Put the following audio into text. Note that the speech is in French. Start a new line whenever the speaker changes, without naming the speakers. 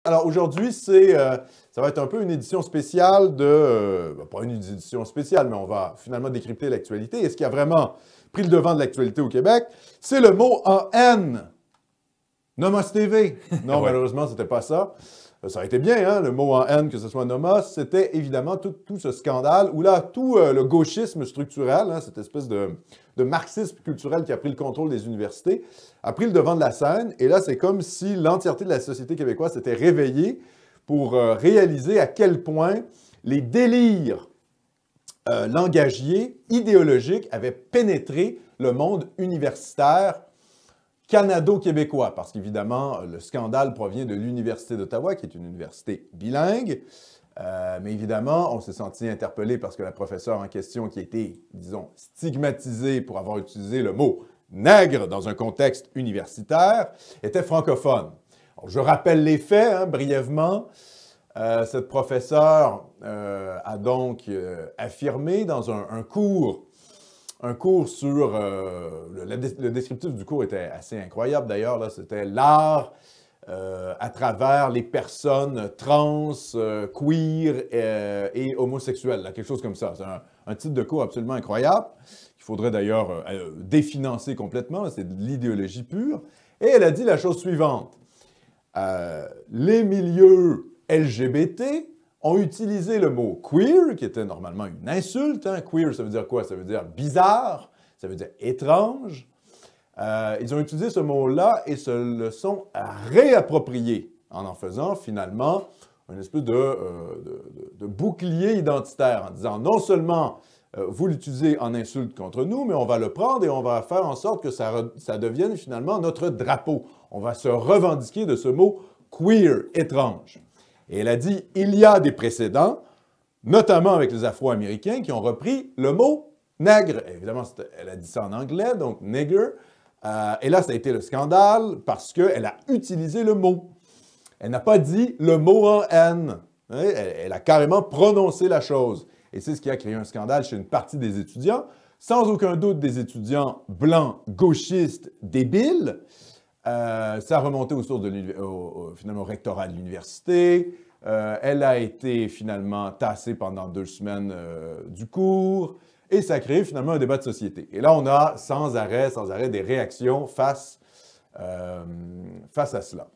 Alors aujourd'hui, ça va être un peu une édition spéciale pas une édition spéciale, mais on va finalement décrypter l'actualité. Et ce qui a vraiment pris le devant de l'actualité au Québec, c'est le mot en N. Nomos TV. Non,
Ouais.
malheureusement, c'était pas ça. Ça aurait été bien, hein, le mot en N, que ce soit Nomos. C'était évidemment tout ce scandale où là, tout le gauchisme structurel, hein, cette espèce de marxisme culturel qui a pris le contrôle des universités, a pris le devant de la scène. Et là, c'est comme si l'entièreté de la société québécoise s'était réveillée pour réaliser à quel point les délires langagiers, idéologiques, avaient pénétré le monde universitaire canado-québécois, parce qu'évidemment, le scandale provient de l'Université d'Ottawa, qui est une université bilingue. Mais évidemment, on s'est senti interpellé parce que la professeure en question, qui a été, disons, stigmatisée pour avoir utilisé le mot « nègre » dans un contexte universitaire, était francophone. Alors, je rappelle les faits, hein, brièvement. Cette professeure a donc affirmé dans un cours sur... le descriptif du cours était assez incroyable d'ailleurs, c'était l'art à travers les personnes trans, queer et homosexuelles, là, quelque chose comme ça. C'est un titre de cours absolument incroyable, qu'il faudrait d'ailleurs définancer complètement, c'est de l'idéologie pure. Et elle a dit la chose suivante. Les milieux LGBT ont utilisé le mot queer, qui était normalement une insulte. Hein? Queer, ça veut dire quoi? Ça veut dire bizarre, ça veut dire étrange. Ils ont utilisé ce mot-là et se le sont réappropriés en faisant finalement une espèce de bouclier identitaire, en disant non seulement vous l'utilisez en insulte contre nous, mais on va le prendre et on va faire en sorte que ça devienne finalement notre drapeau. On va se revendiquer de ce mot queer, étrange. Et elle a dit, il y a des précédents, notamment avec les Afro-Américains, qui ont repris le mot « nègre ». Évidemment, elle a dit ça en anglais, donc « nigger ». Et là, ça a été le scandale parce qu'elle a utilisé le mot. Elle n'a pas dit le mot en « N ». Elle a carrément prononcé la chose. Et c'est ce qui a créé un scandale chez une partie des étudiants, sans aucun doute des étudiants blancs, gauchistes, débiles. Ça a remonté aux sources finalement au rectorat de l'université. Elle a été finalement tassée pendant 2 semaines du cours. Et ça a créé finalement un débat de société. Et là, on a sans arrêt des réactions face à cela.